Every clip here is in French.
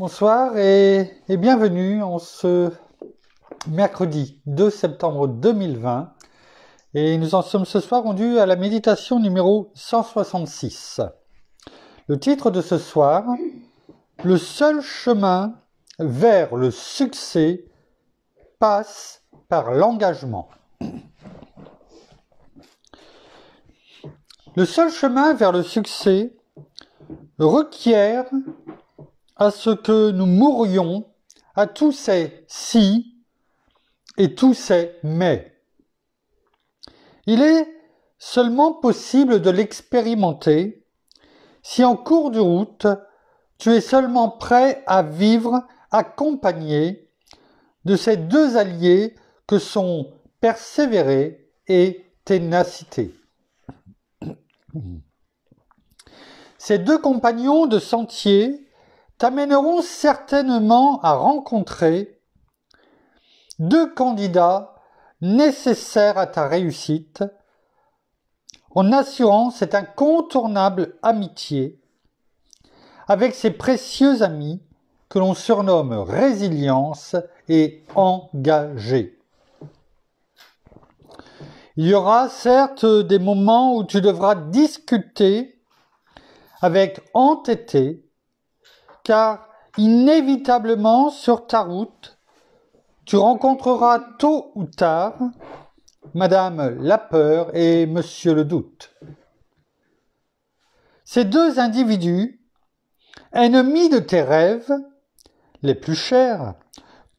Bonsoir et bienvenue en ce mercredi 2 septembre 2020 et nous en sommes ce soir rendus à la méditation numéro 166. Le titre de ce soir, le seul chemin vers le succès passe par l'engagement. Le seul chemin vers le succès requiert à ce que nous mourions à tous ces si et tous ces mais. Il est seulement possible de l'expérimenter si en cours de route, tu es seulement prêt à vivre accompagné de ces deux alliés que sont persévérer et ténacité. Ces deux compagnons de sentier t'amèneront certainement à rencontrer deux candidats nécessaires à ta réussite en assurant cette incontournable amitié avec ces précieux amis que l'on surnomme résilience et engagés. Il y aura certes des moments où tu devras discuter avec entêté, car inévitablement sur ta route, tu rencontreras tôt ou tard Madame la peur et Monsieur le doute. Ces deux individus, ennemis de tes rêves les plus chers,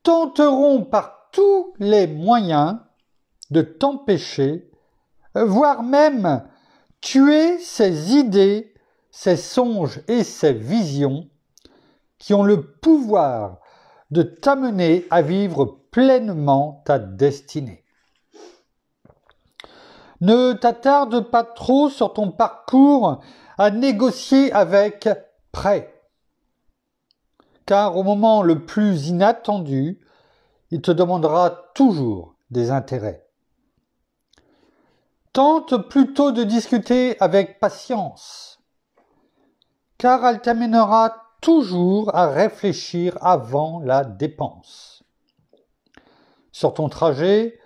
tenteront par tous les moyens de t'empêcher, voire même tuer ces idées, ces songes et ces visions qui ont le pouvoir de t'amener à vivre pleinement ta destinée. Ne t'attarde pas trop sur ton parcours à négocier avec prêt, car au moment le plus inattendu, il te demandera toujours des intérêts. Tente plutôt de discuter avec patience, car elle t'amènera toujours à réfléchir avant la dépense. Sur ton trajet,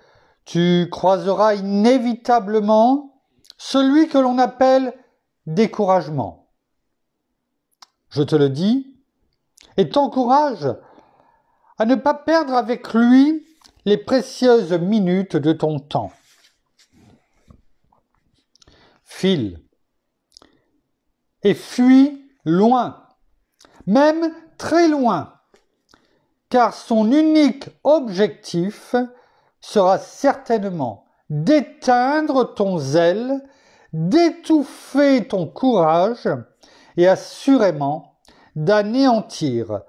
tu croiseras inévitablement celui que l'on appelle découragement. Je te le dis et t'encourage à ne pas perdre avec lui les précieuses minutes de ton temps. File et fuis loin, même très loin, car son unique objectif sera certainement d'éteindre ton zèle, d'étouffer ton courage et assurément d'anéantir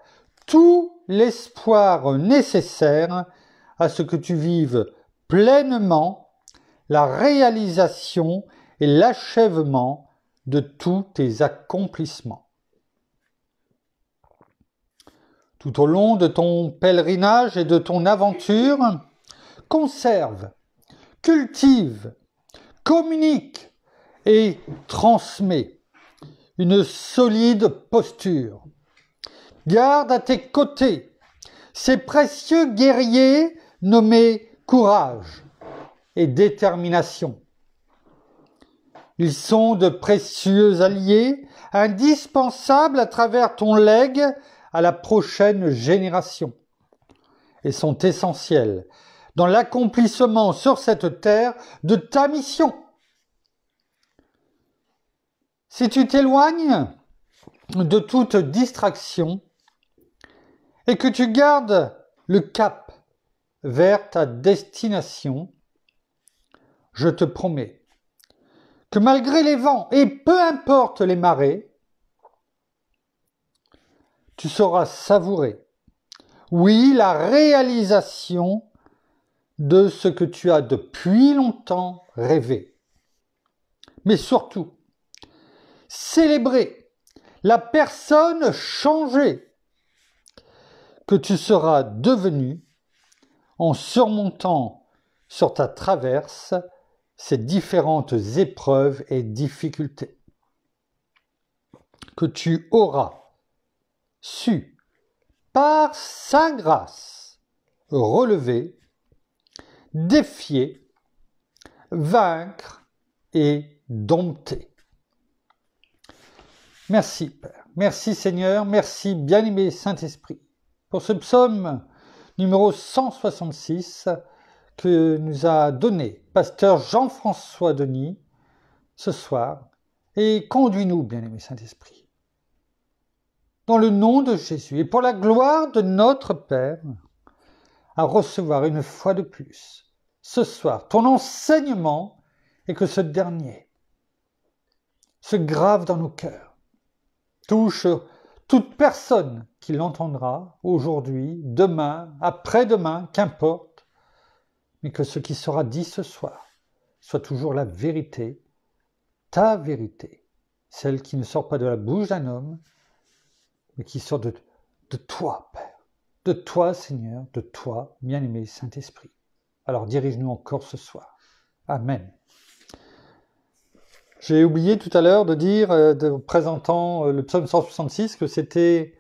tout l'espoir nécessaire à ce que tu vives pleinement la réalisation et l'achèvement de tous tes accomplissements. Tout au long de ton pèlerinage et de ton aventure, conserve, cultive, communique et transmets une solide posture. Garde à tes côtés ces précieux guerriers nommés courage et détermination. Ils sont de précieux alliés, indispensables à travers ton legs à la prochaine génération, et sont essentiels dans l'accomplissement sur cette terre de ta mission. Si tu t'éloignes de toute distraction et que tu gardes le cap vers ta destination, je te promets que malgré les vents et peu importe les marées, tu sauras savourer, oui, la réalisation de ce que tu as depuis longtemps rêvé. Mais surtout, célébrer la personne changée que tu seras devenue en surmontant sur ta traverse ces différentes épreuves et difficultés. Que tu auras su par sa grâce, relever, défier, vaincre et dompter. Merci Père, merci Seigneur, merci bien-aimé Saint-Esprit pour ce psaume numéro 166 que nous a donné pasteur Jean-François Denis ce soir, et conduis-nous, bien-aimé Saint-Esprit, dans le nom de Jésus et pour la gloire de notre Père, à recevoir une fois de plus ce soir ton enseignement, et que ce dernier se grave dans nos cœurs, touche toute personne qui l'entendra aujourd'hui, demain, après-demain, qu'importe, mais que ce qui sera dit ce soir soit toujours la vérité, ta vérité, celle qui ne sort pas de la bouche d'un homme, mais qui sort de toi, Père, de toi, Seigneur, de toi, bien-aimé Saint-Esprit. Alors dirige-nous encore ce soir. Amen. J'ai oublié tout à l'heure de dire, présentant le psaume 166, que c'était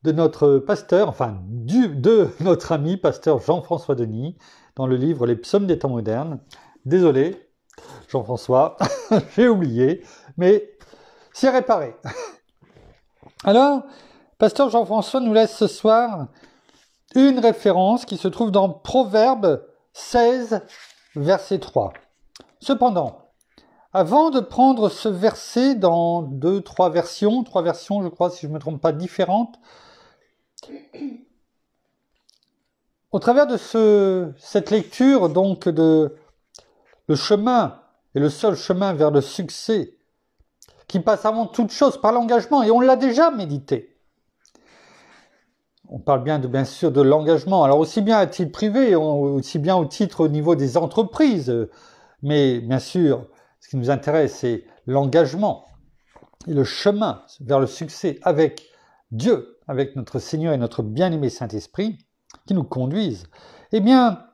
de notre pasteur, enfin de notre ami pasteur Jean-François Denis, dans le livre Les psaumes des temps modernes. Désolé, Jean-François, j'ai oublié, mais c'est réparé. Alors, pasteur Jean-François nous laisse ce soir une référence qui se trouve dans Proverbes 16, verset 3. Cependant, avant de prendre ce verset dans trois versions, je crois, si je ne me trompe pas, différentes, au travers de cette lecture, donc, de le chemin, et le seul chemin vers le succès, qui passe avant toute chose par l'engagement, et on l'a déjà médité. On parle bien sûr de l'engagement, alors aussi bien à titre privé, aussi bien au niveau des entreprises, mais bien sûr, ce qui nous intéresse, c'est l'engagement et le chemin vers le succès avec Dieu, avec notre Seigneur et notre bien-aimé Saint-Esprit, qui nous conduisent. Eh bien,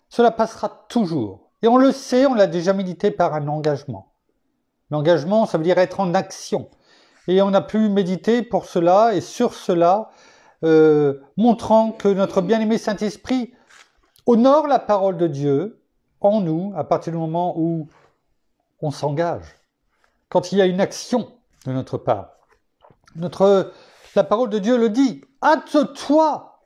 cela passera toujours. Et on le sait, on l'a déjà médité par un engagement. L'engagement, ça veut dire être en action. Et on a pu méditer pour cela et sur cela, montrant que notre bien-aimé Saint-Esprit honore la parole de Dieu en nous à partir du moment où on s'engage. Quand il y a une action de notre part. La parole de Dieu le dit, hâte-toi.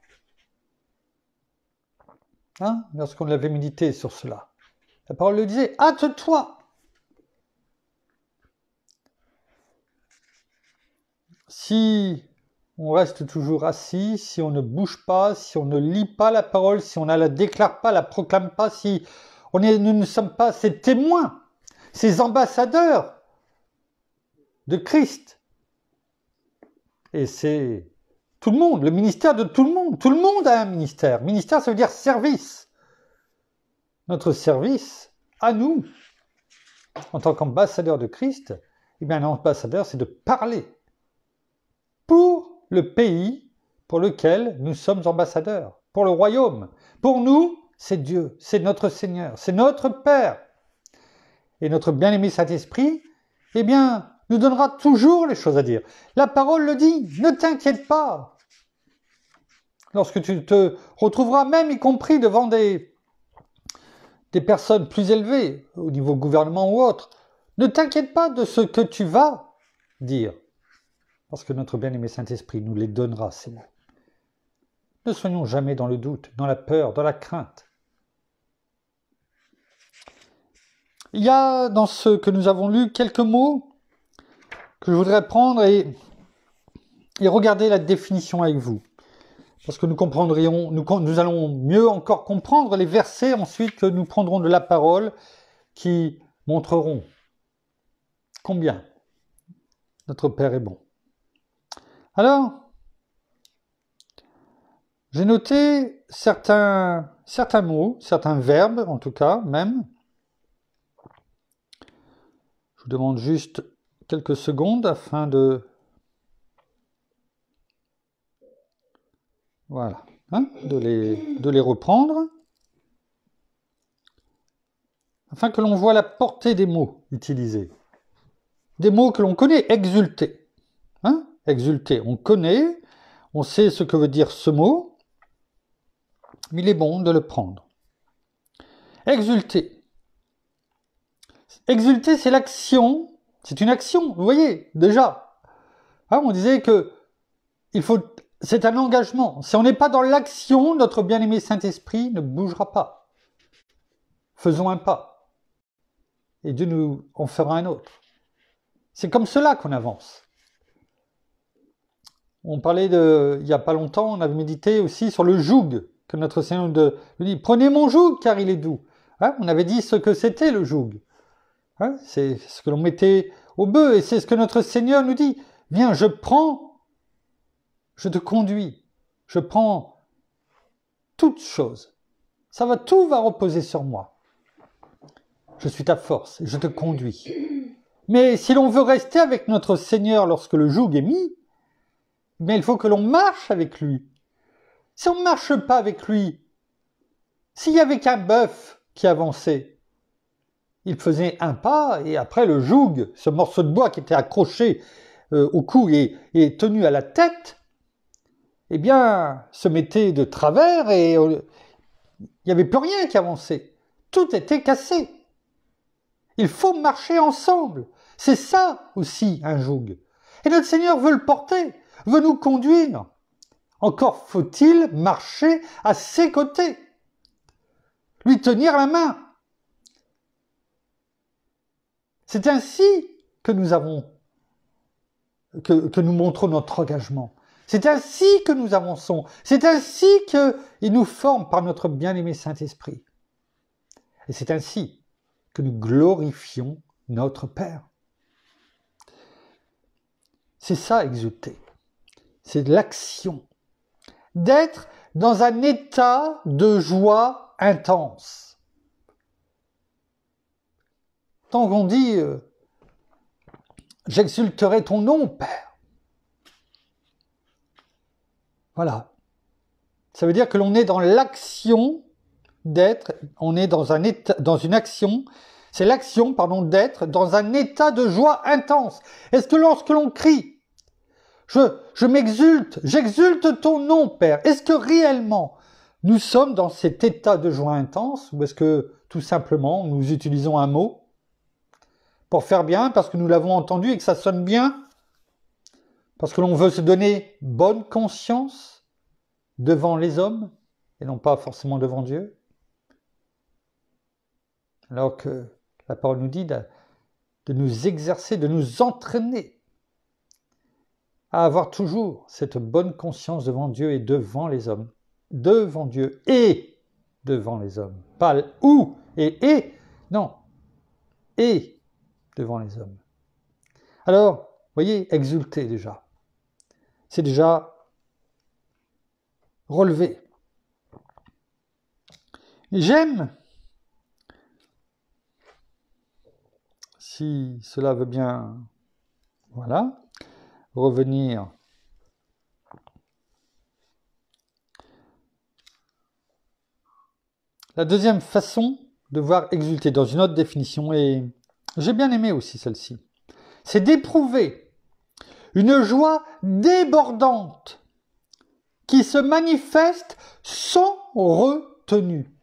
Lorsqu'on l'avait médité sur cela. La parole le disait, hâte-toi. Si on reste toujours assis, si on ne bouge pas, si on ne lit pas la parole, si on ne la déclare pas, la proclame pas, si nous ne sommes pas ces témoins, ces ambassadeurs de Christ. Et c'est tout le monde, le ministère de tout le monde. Tout le monde a un ministère. Ministère, ça veut dire service. Notre service, à nous, en tant qu'ambassadeur de Christ, eh bien, un ambassadeur, c'est de parler pour le pays pour lequel nous sommes ambassadeurs, pour le royaume. Pour nous, c'est Dieu, c'est notre Seigneur, c'est notre Père. Et notre bien-aimé Saint-Esprit, eh bien, nous donnera toujours les choses à dire. La parole le dit, ne t'inquiète pas. Lorsque tu te retrouveras même, y compris devant des personnes plus élevées, au niveau gouvernement ou autre, ne t'inquiète pas de ce que tu vas dire. Parce que notre bien-aimé Saint-Esprit nous les donnera, ces mots. Ne soyons jamais dans le doute, dans la peur, dans la crainte. Il y a dans ce que nous avons lu quelques mots que je voudrais prendre et regarder la définition avec vous. Parce que nous allons mieux encore comprendre les versets ensuite que nous prendrons de la parole qui montreront combien notre Père est bon. Alors, j'ai noté certains mots, certains verbes en tout cas même. Je vous demande juste quelques secondes afin de... Voilà, de les reprendre. Afin que l'on voit la portée des mots utilisés. Des mots que l'on connaît, exulter. Exulter, on connaît, on sait ce que veut dire ce mot, mais il est bon de le prendre. Exulter. Exulter, c'est l'action, c'est une action, vous voyez, déjà. Hein, on disait que c'est un engagement. Si on n'est pas dans l'action, notre bien-aimé Saint-Esprit ne bougera pas. Faisons un pas. Et Dieu nous en fera un autre. C'est comme cela qu'on avance. On parlait il n'y a pas longtemps, on avait médité aussi sur le joug que notre Seigneur nous dit. Prenez mon joug car il est doux. Hein, on avait dit ce que c'était le joug. Hein, c'est ce que l'on mettait au bœuf et c'est ce que notre Seigneur nous dit. Viens, je te conduis. Je prends toutes choses. Tout va reposer sur moi. Je suis ta force et je te conduis. Mais si l'on veut rester avec notre Seigneur lorsque le joug est mis, il faut que l'on marche avec lui. Si on ne marche pas avec lui, s'il n'y avait qu'un bœuf qui avançait, il faisait un pas et après le joug, ce morceau de bois qui était accroché au cou et tenu à la tête, se mettait de travers et il n'y avait plus rien qui avançait. Tout était cassé. Il faut marcher ensemble. C'est ça aussi un joug. Et notre Seigneur veut le porter, veut nous conduire. Encore faut-il marcher à ses côtés, lui tenir la main. C'est ainsi que nous montrons notre engagement. C'est ainsi que nous avançons. C'est ainsi qu'il nous forme par notre bien-aimé Saint-Esprit. Et c'est ainsi que nous glorifions notre Père. C'est ça, exulter. C'est l'action. D'être dans un état de joie intense. Tant qu'on dit « J'exulterai ton nom, Père ». Voilà. Ça veut dire que l'on est dans l'action d'être, on est dans une action, c'est l'action, d'être dans un état de joie intense. Est-ce que lorsque l'on crie, je m'exulte, j'exulte ton nom, Père, est-ce que réellement nous sommes dans cet état de joie intense ou est-ce que tout simplement nous utilisons un mot pour faire bien, parce que nous l'avons entendu et que ça sonne bien, parce que l'on veut se donner bonne conscience devant les hommes et non pas forcément devant Dieu? Alors que la parole nous dit de nous exercer, de nous entraîner à avoir toujours cette bonne conscience devant Dieu et devant les hommes. Devant Dieu et devant les hommes. Pas ou et, non. Et devant les hommes. Alors, vous voyez, exulter déjà. C'est déjà relever. J'aime, si cela veut bien, voilà, revenir la deuxième façon de voir exulter dans une autre définition, et j'ai bien aimé aussi celle-ci, c'est d'éprouver une joie débordante qui se manifeste sans retenue.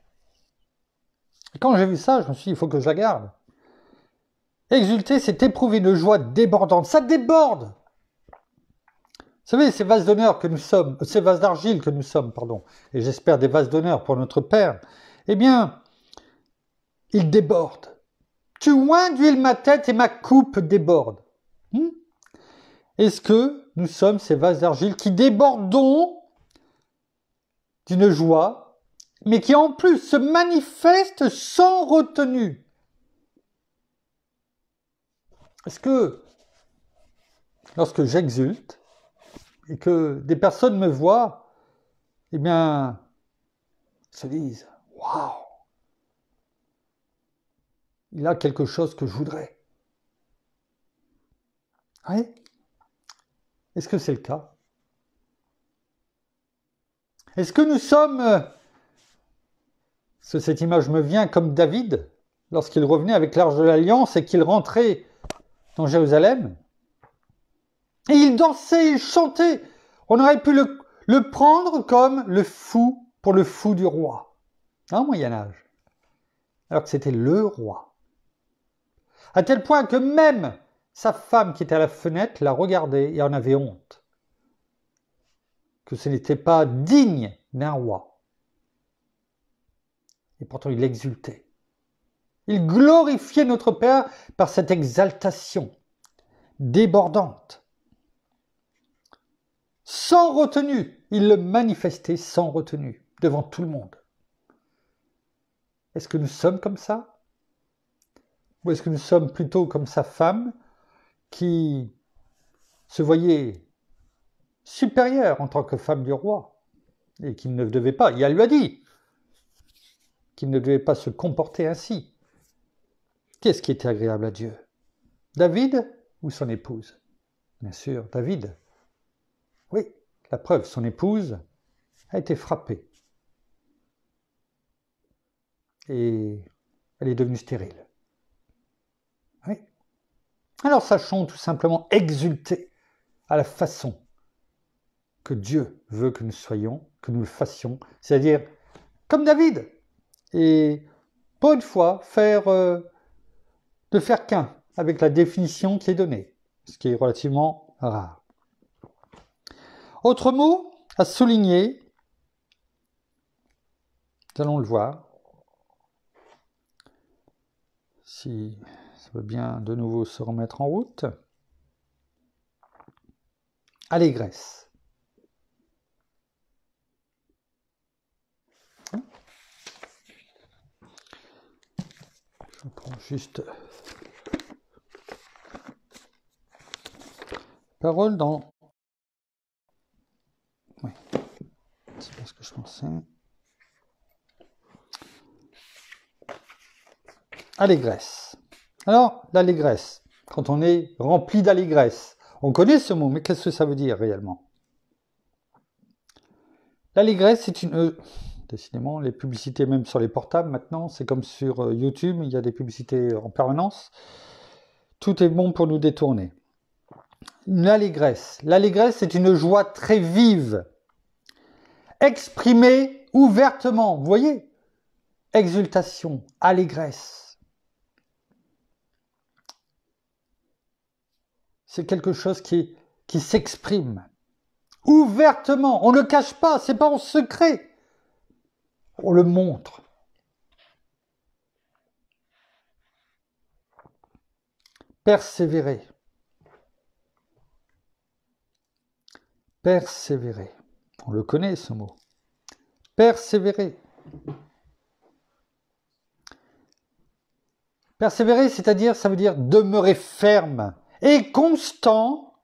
Quand j'ai vu ça, je me suis dit, il faut que je la garde. Exulter, c'est éprouver une joie débordante. Ça déborde. Vous savez, ces vases d'honneur que nous sommes, ces vases d'argile que nous sommes, et j'espère des vases d'honneur pour notre Père, eh bien, ils débordent. Tu oins d'huile ma tête et ma coupe déborde. Est-ce que nous sommes ces vases d'argile qui débordons d'une joie, mais qui en plus se manifeste sans retenue? Est-ce que, lorsque j'exulte, et que des personnes me voient, eh bien, se disent « Waouh, il a quelque chose que je voudrais. » Oui. Est-ce que c'est le cas? Est-ce que nous sommes, cette image me vient comme David, lorsqu'il revenait avec l'Arche de l'Alliance et qu'il rentrait dans Jérusalem, et il dansait, il chantait. On aurait pu le prendre comme le fou pour le fou du roi, au Moyen-Âge, alors que c'était le roi. À tel point que même sa femme qui était à la fenêtre la regardait et en avait honte, que ce n'était pas digne d'un roi. Et pourtant il exultait. Il glorifiait notre Père par cette exaltation débordante. Sans retenue, il le manifestait sans retenue, devant tout le monde. Est-ce que nous sommes comme ça? Ou est-ce que nous sommes plutôt comme sa femme qui se voyait supérieure en tant que femme du roi et qui ne devait pas, et elle lui a dit qu'il ne devait pas se comporter ainsi. Qu'est-ce qui était agréable à Dieu? David ou son épouse? Bien sûr, David. Oui, la preuve, son épouse a été frappée. Et elle est devenue stérile. Oui. Alors sachons tout simplement exulter à la façon que Dieu veut que nous soyons, que nous le fassions, c'est-à-dire comme David. Et pour une fois, ne faire qu'un avec la définition qui est donnée, ce qui est relativement rare. Autre mot à souligner, nous allons le voir, si ça veut bien de nouveau se remettre en route. Allégresse. Je prends juste parole dans... Oui, c'est pas ce que je pensais. Allégresse. Alors, l'allégresse, quand on est rempli d'allégresse, on connaît ce mot, mais qu'est-ce que ça veut dire réellement? L'allégresse, c'est une... décidément, les publicités, même sur les portables maintenant, c'est comme sur YouTube, il y a des publicités en permanence. Tout est bon pour nous détourner. L'allégresse. L'allégresse, c'est une joie très vive, exprimée ouvertement. Vous voyez? Exultation, allégresse. C'est quelque chose qui s'exprime ouvertement. On ne le cache pas, c'est pas en secret. On le montre. Persévérer. Persévérer. On le connaît ce mot. Persévérer. Persévérer, c'est-à-dire, ça veut dire demeurer ferme et constant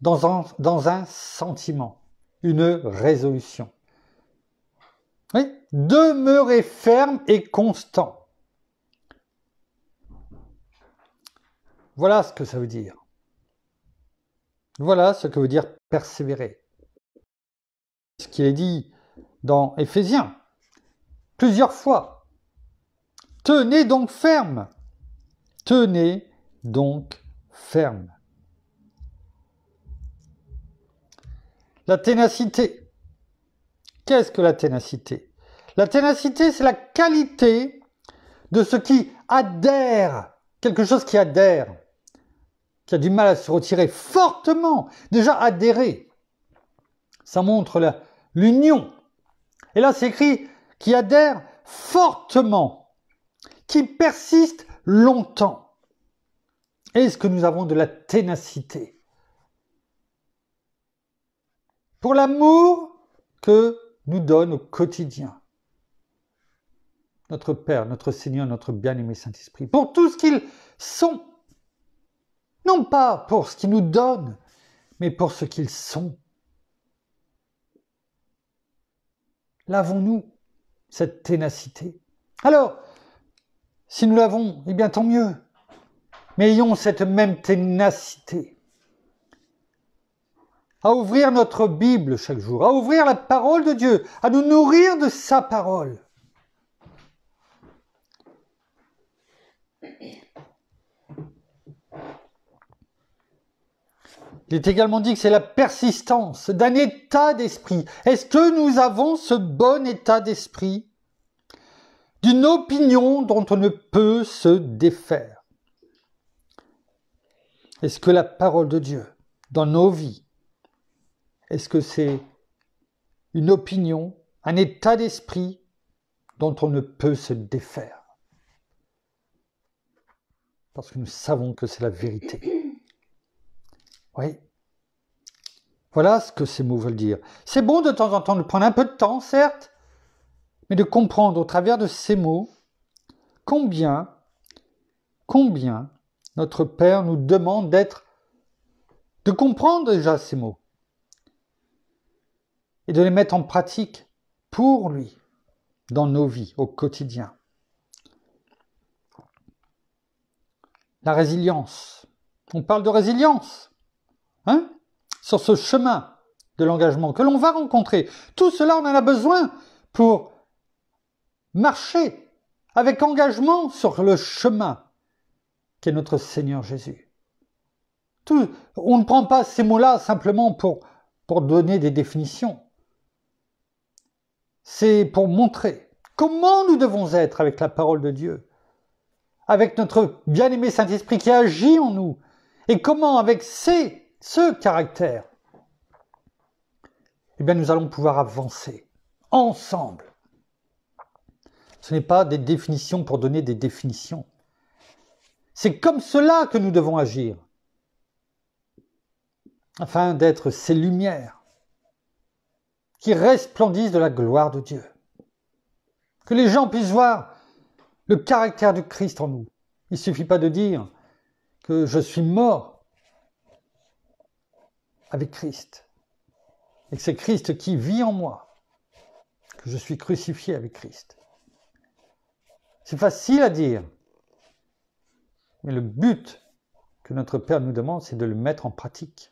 dans un sentiment, une résolution. Oui, demeurer ferme et constant. Voilà ce que ça veut dire. Voilà ce que veut dire persévérer. Ce qui est dit dans Éphésiens, plusieurs fois. Tenez donc ferme. Tenez donc ferme. La ténacité. Qu'est-ce que la ténacité? La ténacité, c'est la qualité de ce qui adhère, quelque chose qui adhère, qui a du mal à se retirer fortement, déjà adhérer. Ça montre l'union. Et là, c'est écrit qui adhère fortement, qui persiste longtemps. Est-ce que nous avons de la ténacité? Pour l'amour que nous donne au quotidien notre Père, notre Seigneur, notre bien-aimé Saint-Esprit, pour tout ce qu'ils sont, non pas pour ce qu'ils nous donnent, mais pour ce qu'ils sont. L'avons-nous, cette ténacité? Alors, si nous l'avons, eh bien tant mieux. Mais ayons cette même ténacité à ouvrir notre Bible chaque jour, à ouvrir la parole de Dieu, à nous nourrir de sa parole. Il est également dit que c'est la persistance d'un état d'esprit. Est-ce que nous avons ce bon état d'esprit d'une opinion dont on ne peut se défaire? Est-ce que la parole de Dieu, dans nos vies, est-ce que c'est une opinion, un état d'esprit dont on ne peut se défaire? Parce que nous savons que c'est la vérité. Oui. Voilà ce que ces mots veulent dire. C'est bon de temps en temps de prendre un peu de temps, certes, mais de comprendre au travers de ces mots combien notre Père nous demande de comprendre déjà ces mots et de les mettre en pratique pour lui dans nos vies au quotidien. La résilience. On parle de résilience, hein, sur ce chemin de l'engagement que l'on va rencontrer. Tout cela, on en a besoin pour marcher avec engagement sur le chemin qu'est notre Seigneur Jésus. On ne prend pas ces mots-là simplement pour donner des définitions. C'est pour montrer comment nous devons être avec la parole de Dieu, avec notre bien-aimé Saint-Esprit qui agit en nous, et comment avec ce caractère, eh bien, nous allons pouvoir avancer ensemble. Ce n'est pas des définitions pour donner des définitions. C'est comme cela que nous devons agir, afin d'être ces lumières qui resplendissent de la gloire de Dieu. Que les gens puissent voir le caractère du Christ en nous. Il ne suffit pas de dire que je suis mort avec Christ, et que c'est Christ qui vit en moi, que je suis crucifié avec Christ. C'est facile à dire, mais le but que notre Père nous demande, c'est de le mettre en pratique.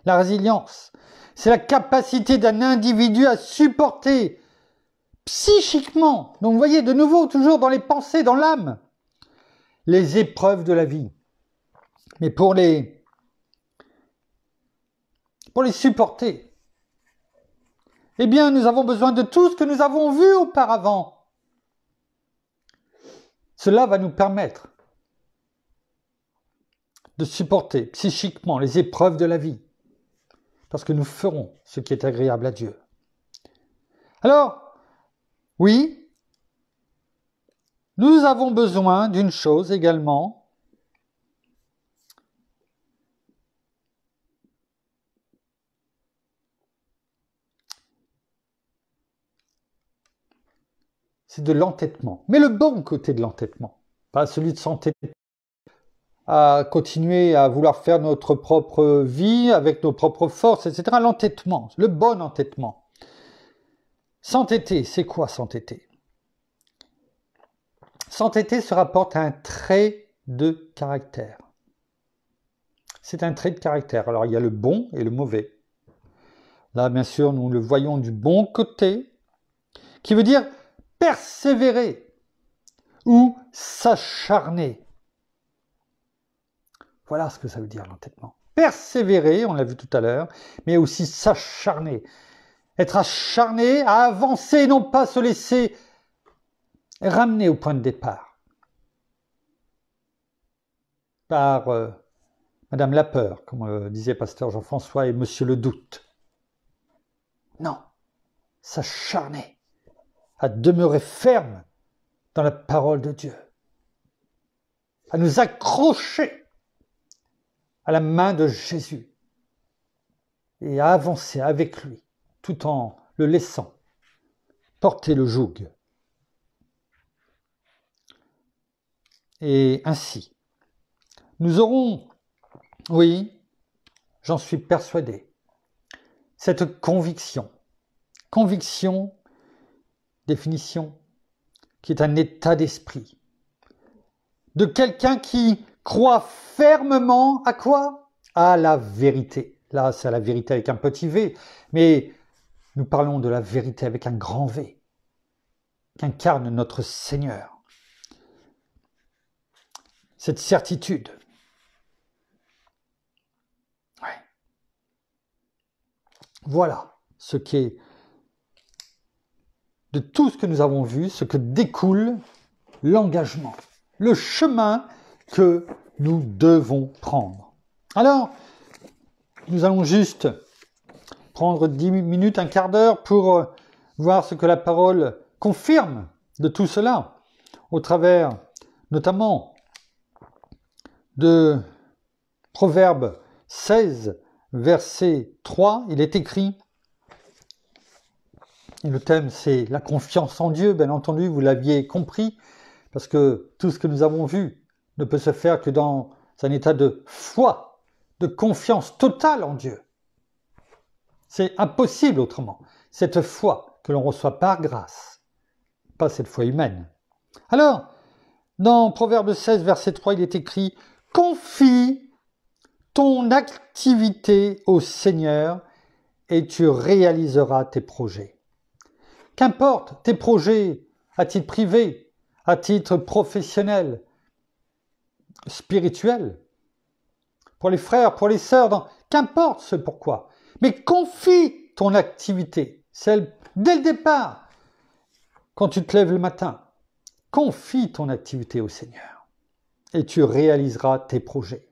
La résilience, c'est la capacité d'un individu à supporter psychiquement, donc vous voyez de nouveau toujours dans les pensées, dans l'âme, les épreuves de la vie. Mais pour les supporter, eh bien nous avons besoin de tout ce que nous avons vu auparavant. Cela va nous permettre de supporter psychiquement les épreuves de la vie, parce que nous ferons ce qui est agréable à Dieu. Alors, oui, nous avons besoin d'une chose également, c'est de l'entêtement. Mais le bon côté de l'entêtement, pas celui de s'entêter à continuer à vouloir faire notre propre vie avec nos propres forces, etc. L'entêtement, le bon entêtement. S'entêter, c'est quoi s'entêter? S'entêter se rapporte à un trait de caractère. C'est un trait de caractère. Alors il y a le bon et le mauvais. Là, bien sûr, nous le voyons du bon côté, qui veut dire persévérer ou s'acharner. Voilà ce que ça veut dire l'entêtement. Persévérer, on l'a vu tout à l'heure, mais aussi s'acharner. Être acharné à avancer et non pas se laisser ramener au point de départ par Madame la peur, comme disait Pasteur Jean-François, et Monsieur le doute. Non, s'acharner à demeurer ferme dans la parole de Dieu, à nous accrocher à la main de Jésus et à avancer avec lui, tout en le laissant porter le joug. Et ainsi, nous aurons, oui, j'en suis persuadé, cette conviction, définition, qui est un état d'esprit, de quelqu'un qui croit fermement à quoi? À la vérité. Là, c'est la vérité avec un petit v, mais nous parlons de la vérité avec un grand V, qu'incarne notre Seigneur. Cette certitude. Ouais. Voilà ce qui est de tout ce que nous avons vu, ce que découle l'engagement, le chemin que nous devons prendre. Alors, nous allons juste prendre 10 minutes, un quart d'heure pour voir ce que la parole confirme de tout cela, au travers notamment de Proverbe 16, verset 3, il est écrit, et le thème c'est la confiance en Dieu, bien entendu, vous l'aviez compris, parce que tout ce que nous avons vu ne peut se faire que dans un état de foi, de confiance totale en Dieu. C'est impossible autrement. Cette foi que l'on reçoit par grâce, pas cette foi humaine. Alors, dans Proverbe 16, verset 3, il est écrit « Confie ton activité au Seigneur et tu réaliseras tes projets. » Qu'importe tes projets à titre privé, à titre professionnel, spirituel, pour les frères, pour les sœurs, qu'importe ce pourquoi. Mais confie ton activité, celle dès le départ, quand tu te lèves le matin. Confie ton activité au Seigneur et tu réaliseras tes projets.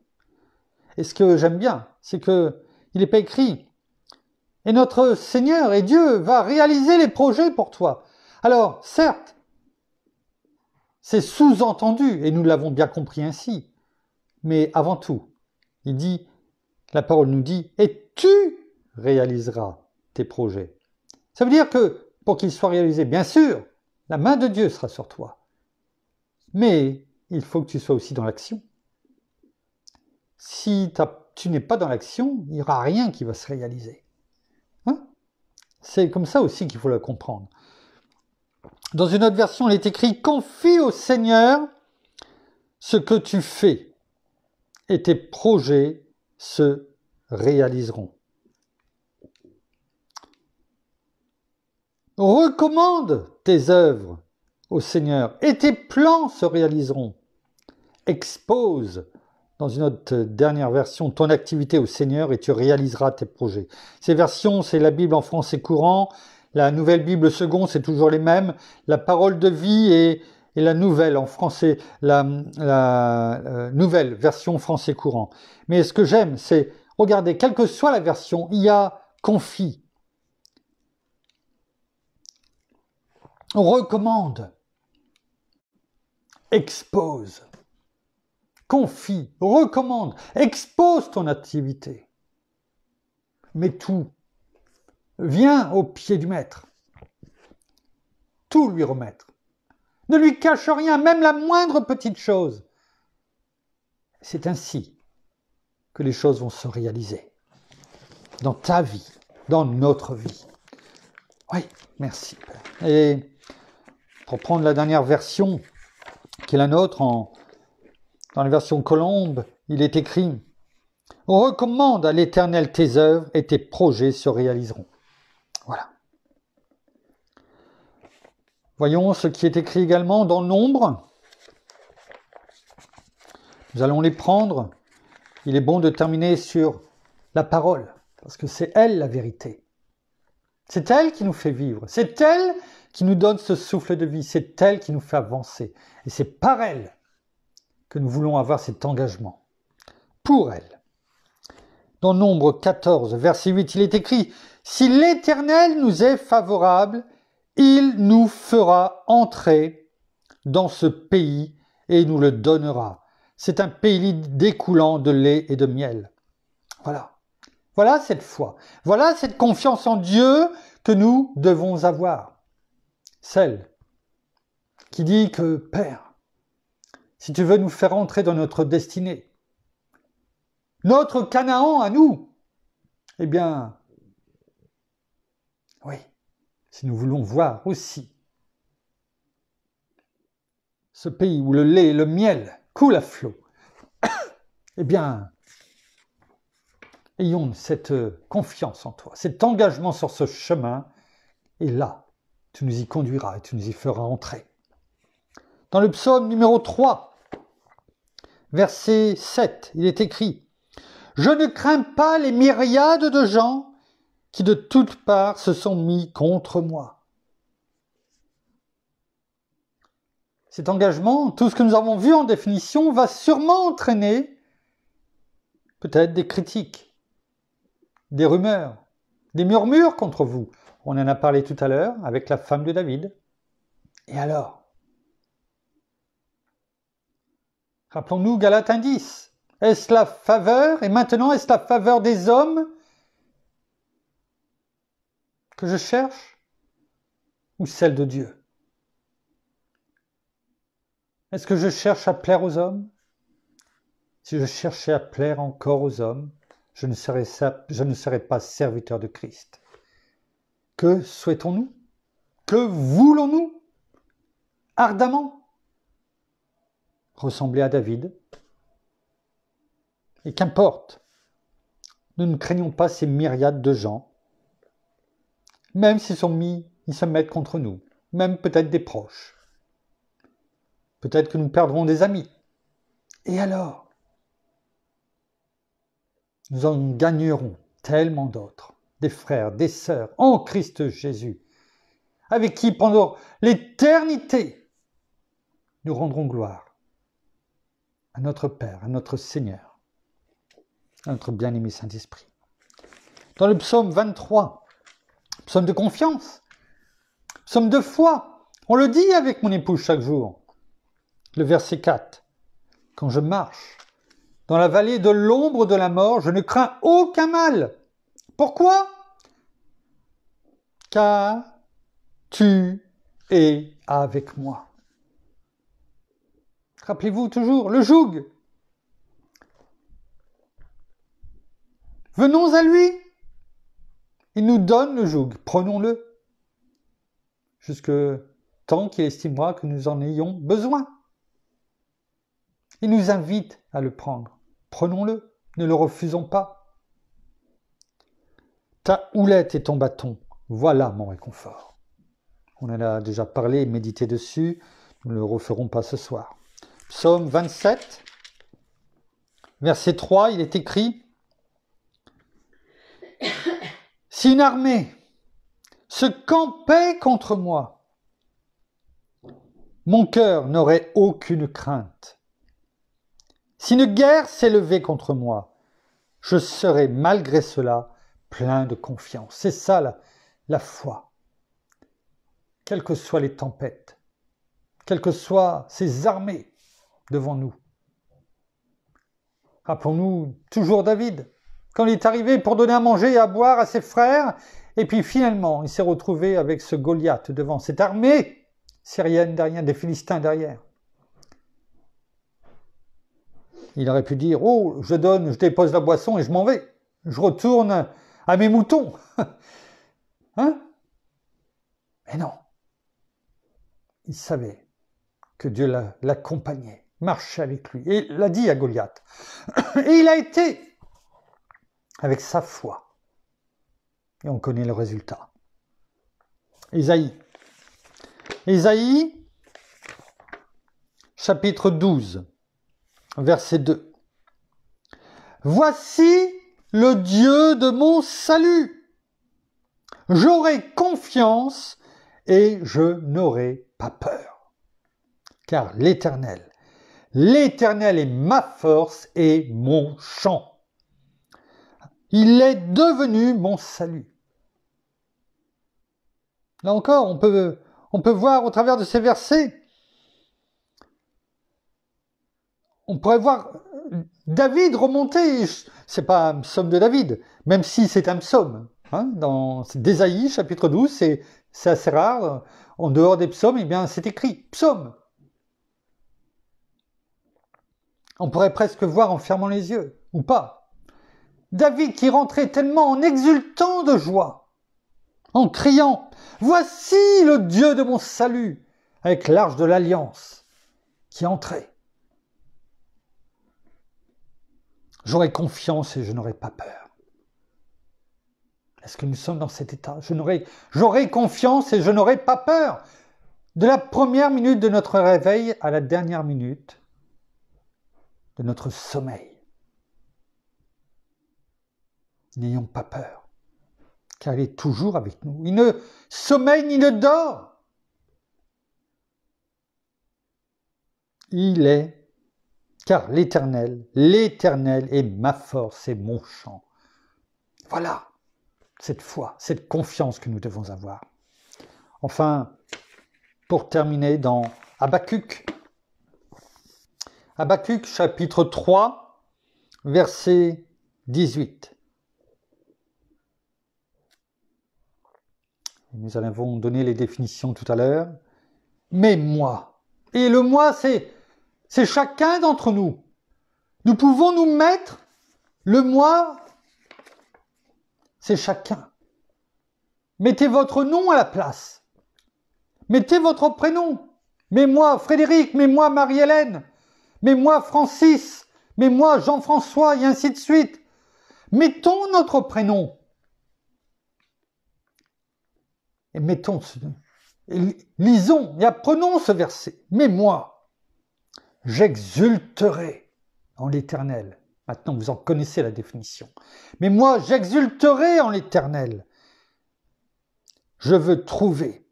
Et ce que j'aime bien, c'est que il n'est pas écrit « Et notre Seigneur et Dieu va réaliser les projets pour toi. » Alors, certes, c'est sous-entendu, et nous l'avons bien compris ainsi, mais avant tout, il dit, la parole nous dit « Et tu réaliseras tes projets. » Ça veut dire que, pour qu'ils soient réalisés, bien sûr, la main de Dieu sera sur toi. Mais il faut que tu sois aussi dans l'action. Si tu n'es pas dans l'action, il n'y aura rien qui va se réaliser. Hein? C'est comme ça aussi qu'il faut le comprendre. Dans une autre version, il est écrit « Confie au Seigneur ce que tu fais, et tes projets se réaliseront. » Recommande tes œuvres au Seigneur, et tes plans se réaliseront. Expose, dans une autre dernière version, ton activité au Seigneur et tu réaliseras tes projets. Ces versions, c'est la Bible en français courant, la Nouvelle Bible seconde, c'est toujours les mêmes, la Parole de vie et la Nouvelle en français, la Nouvelle version français courant. Mais ce que j'aime, c'est, regardez, quelle que soit la version, il y a confie. On recommande, expose, confie, recommande, expose ton activité. Mais tout, viens au pied du maître. Tout lui remettre. Ne lui cache rien, même la moindre petite chose. C'est ainsi que les choses vont se réaliser. Dans ta vie, dans notre vie. Oui, merci. Et pour prendre la dernière version, qui est la nôtre, dans la version Colombe, il est écrit « Recommande à l'Éternel tes œuvres et tes projets se réaliseront. » Voilà. Voyons ce qui est écrit également dans Nombre. Nous allons les prendre. Il est bon de terminer sur la parole, parce que c'est elle la vérité. C'est elle qui nous fait vivre. C'est elle qui nous donne ce souffle de vie. C'est elle qui nous fait avancer. Et c'est par elle que nous voulons avoir cet engagement. Pour elle. Dans Nombre 14, verset 8, il est écrit « Si l'Éternel nous est favorable, il nous fera entrer dans ce pays et nous le donnera. C'est un pays découlant de lait et de miel. » Voilà. Voilà cette foi. Voilà cette confiance en Dieu que nous devons avoir. Celle qui dit que, Père, si tu veux nous faire entrer dans notre destinée, notre Canaan à nous, eh bien, oui, si nous voulons voir aussi ce pays où le lait et le miel coulent à flot, eh bien, ayons cette confiance en toi, cet engagement sur ce chemin, et là, tu nous y conduiras et tu nous y feras entrer. Dans le psaume numéro 3, verset 7, il est écrit « Je ne crains pas les myriades de gens qui de toutes parts se sont mis contre moi. Cet engagement, tout ce que nous avons vu en définition, va sûrement entraîner peut-être des critiques, des rumeurs, des murmures contre vous. On en a parlé tout à l'heure avec la femme de David. Et alors? Rappelons-nous Galates 1:10. Est-ce la faveur, et maintenant est-ce la faveur des hommes que je cherche ou celle de Dieu? Est-ce que je cherche à plaire aux hommes? Si je cherchais à plaire encore aux hommes, je ne serais pas serviteur de Christ. Que souhaitons-nous? Que voulons-nous? Ardemment ressembler à David. Et qu'importe, nous ne craignons pas ces myriades de gens, même s'ils se mettent contre nous, même peut-être des proches. Peut-être que nous perdrons des amis. Et alors? Nous en gagnerons tellement d'autres, des frères, des sœurs, en Christ Jésus, avec qui pendant l'éternité, nous rendrons gloire à notre Père, à notre Seigneur, à notre bien-aimé Saint-Esprit. Dans le psaume 23, psaume de confiance, psaume de foi, on le dit avec mon épouse chaque jour. Le verset 4, quand je marche dans la vallée de l'ombre de la mort, je ne crains aucun mal. Pourquoi? Car tu es avec moi. Rappelez-vous toujours, le joug. Venons à lui. Il nous donne le joug. Prenons-le. Jusque tant qu'il estimera que nous en ayons besoin. Il nous invite à le prendre. Prenons-le. Ne le refusons pas. Ta houlette et ton bâton, voilà mon réconfort. On en a déjà parlé et médité dessus. Nous ne le referons pas ce soir. Psaume 27, verset 3, il est écrit « Si une armée se campait contre moi, mon cœur n'aurait aucune crainte. Si une guerre s'élevait contre moi, je serais malgré cela plein de confiance. » C'est ça la foi. Quelles que soient les tempêtes, quelles que soient ces armées devant nous. Rappelons-nous toujours David, quand il est arrivé pour donner à manger et à boire à ses frères, et puis finalement il s'est retrouvé avec ce Goliath devant cette armée syrienne derrière, des Philistins derrière. Il aurait pu dire, oh, je dépose la boisson et je m'en vais. Je retourne à mes moutons. Hein? Mais non. Il savait que Dieu l'accompagnait, marchait avec lui. Et l'a dit à Goliath. Et il a été avec sa foi. Et on connaît le résultat. Ésaïe, chapitre 12, verset 2. Voici le Dieu de mon salut. J'aurai confiance et je n'aurai pas peur. Car l'Éternel est ma force et mon chant. Il est devenu mon salut. Là encore, on peut voir au travers de ces versets, on pourrait voir David remonter. C'est pas un psaume de David, même si c'est un psaume. Dans d'Ésaïe, chapitre 12, c'est assez rare. En dehors des psaumes, eh bien, c'est écrit psaume. On pourrait presque voir en fermant les yeux, ou pas. David qui rentrait tellement en exultant de joie, en criant « Voici le Dieu de mon salut !» avec l'arche de l'alliance qui entrait. J'aurai confiance et je n'aurai pas peur. Est-ce que nous sommes dans cet état? J'aurai confiance et je n'aurai pas peur. De la première minute de notre réveil à la dernière minute de notre sommeil. N'ayons pas peur, car il est toujours avec nous. Il ne sommeille ni ne dort. Il est, car l'Éternel est ma force et mon chant. Voilà cette foi, cette confiance que nous devons avoir. Enfin, pour terminer, dans Habakkuk, chapitre 3, verset 18. Nous avons donné les définitions tout à l'heure. Mais moi, et le moi, c'est chacun d'entre nous. Nous pouvons nous mettre, le moi, c'est chacun. Mettez votre nom à la place. Mettez votre prénom. Mais moi, Frédéric, mais moi, Marie-Hélène, mais moi, Francis, mais moi, Jean-François, et ainsi de suite. Mettons notre prénom. Et lisons et apprenons ce verset. Mais moi, j'exulterai en l'Éternel. Maintenant, vous en connaissez la définition. Mais moi, j'exulterai en l'Éternel. Je veux trouver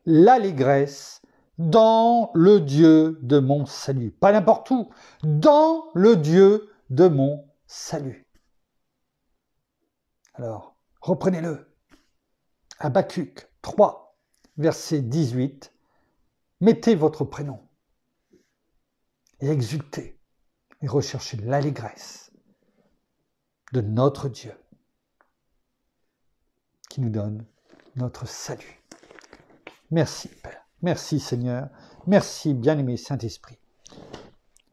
l'allégresse dans le Dieu de mon salut. Pas n'importe où, dans le Dieu de mon salut. Alors, reprenez-le. Habakkuk 3, verset 18. Mettez votre prénom et exultez et recherchez l'allégresse de notre Dieu qui nous donne notre salut. Merci Père, merci Seigneur, merci bien-aimé Saint-Esprit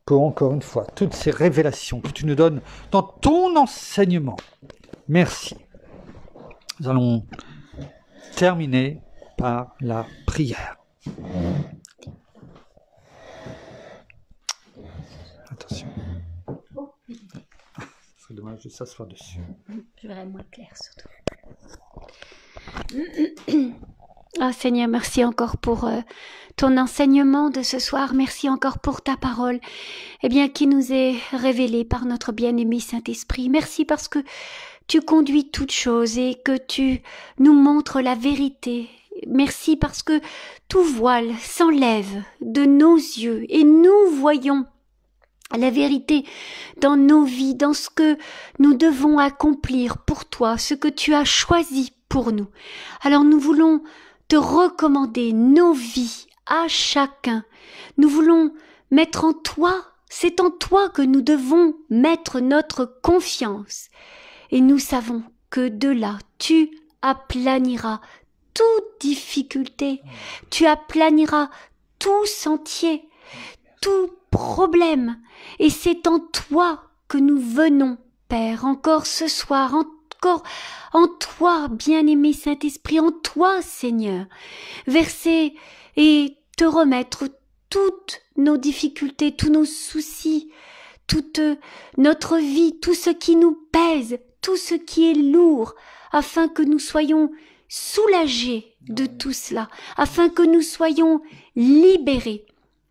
pour encore une fois toutes ces révélations que tu nous donnes dans ton enseignement. Merci. Nous allons terminer par la prière. Attention. Ce serait dommage de s'asseoir dessus. Je verrai moins clair surtout. Oh Seigneur, merci encore pour ton enseignement de ce soir. Merci encore pour ta parole, qui nous est révélée par notre bien-aimé Saint-Esprit. Merci parce que tu conduis toutes choses et que tu nous montres la vérité. Merci parce que tout voile s'enlève de nos yeux et nous voyons la vérité dans nos vies, dans ce que nous devons accomplir pour toi, ce que tu as choisi pour nous. Alors nous voulons te recommander nos vies à chacun. Nous voulons mettre en toi, c'est en toi que nous devons mettre notre confiance. Et nous savons que de là, tu aplaniras toute difficulté, tu aplaniras tout sentier, tout problème. Et c'est en toi que nous venons, Père, encore ce soir, encore en toi, bien-aimé Saint-Esprit, en toi, Seigneur, verser et te remettre toutes nos difficultés, tous nos soucis, toute notre vie, tout ce qui nous pèse, tout ce qui est lourd, afin que nous soyons soulagés de tout cela, afin que nous soyons libérés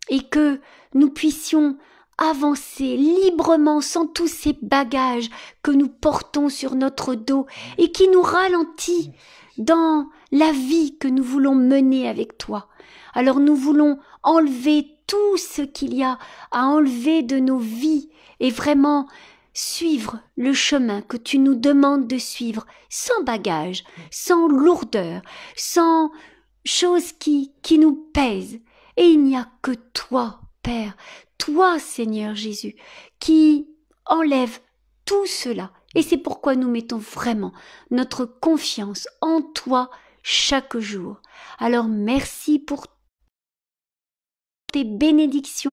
et que nous puissions avancer librement sans tous ces bagages que nous portons sur notre dos et qui nous ralentit dans la vie que nous voulons mener avec toi. Alors nous voulons enlever tout ce qu'il y a à enlever de nos vies et vraiment suivre le chemin que tu nous demandes de suivre sans bagages, sans lourdeur, sans choses qui nous pèsent. Et il n'y a que toi, Père, toi, Seigneur Jésus, qui enlève tout cela. Et c'est pourquoi nous mettons vraiment notre confiance en toi chaque jour. Alors merci pour tes bénédictions,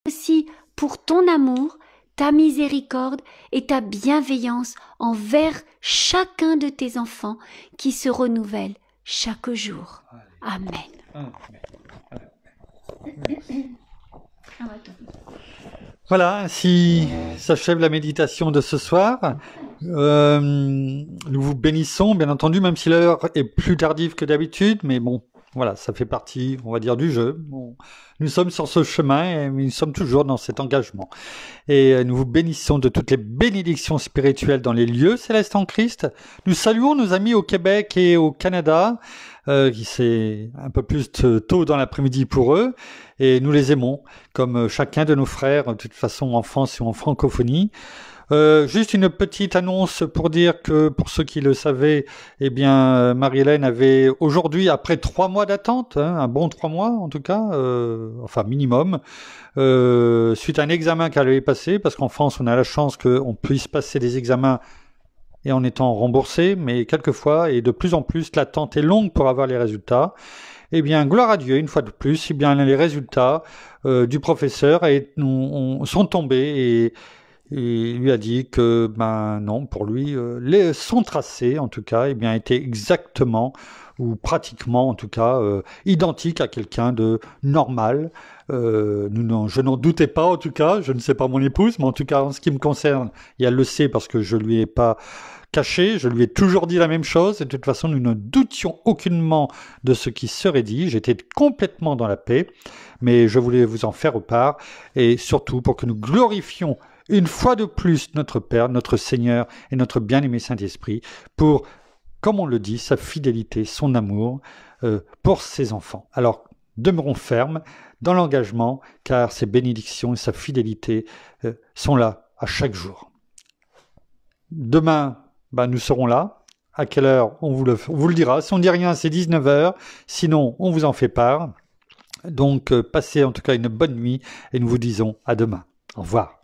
aussi pour ton amour, ta miséricorde et ta bienveillance envers chacun de tes enfants qui se renouvellent chaque jour. Amen. Voilà, ainsi s'achève la méditation de ce soir. Nous vous bénissons, bien entendu, même si l'heure est plus tardive que d'habitude, mais bon, Voilà, ça fait partie, on va dire, du jeu. Nous sommes sur ce chemin, mais nous sommes toujours dans cet engagement. Et nous vous bénissons de toutes les bénédictions spirituelles dans les lieux célestes en Christ. Nous saluons nos amis au Québec et au Canada, qui c'est un peu plus tôt dans l'après-midi pour eux, et nous les aimons, comme chacun de nos frères, de toute façon en France ou en francophonie. Juste une petite annonce pour dire que, pour ceux qui le savaient, eh bien, Marie-Hélène avait aujourd'hui, après 3 mois d'attente, un bon 3 mois en tout cas, enfin minimum, suite à un examen qu'elle avait passé, parce qu'en France, on a la chance qu'on puisse passer des examens et en étant remboursé, mais quelquefois, et de plus en plus, l'attente est longue pour avoir les résultats. Eh bien, gloire à Dieu, une fois de plus, eh bien, les résultats du professeur sont tombés et il lui a dit que, ben non, pour lui, son tracé, en tout cas, eh bien, était exactement, ou pratiquement, en tout cas, identique à quelqu'un de normal. Je n'en doutais pas, en tout cas, je ne sais pas mon épouse, mais en tout cas, en ce qui me concerne, et elle le sait parce que je lui ai pas caché, je lui ai toujours dit la même chose, et de toute façon, nous ne doutions aucunement de ce qui serait dit, j'étais complètement dans la paix, mais je voulais vous en faire part, et surtout pour que nous glorifions une fois de plus notre Père, notre Seigneur et notre bien-aimé Saint-Esprit pour, comme on le dit, sa fidélité, son amour pour ses enfants. Alors, demeurons fermes dans l'engagement, car ses bénédictions et sa fidélité sont là à chaque jour. Demain, nous serons là. À quelle heure on vous le dira. Si on ne dit rien, c'est 19h. Sinon, on vous en fait part. Donc, passez en tout cas une bonne nuit et nous vous disons à demain. Au revoir.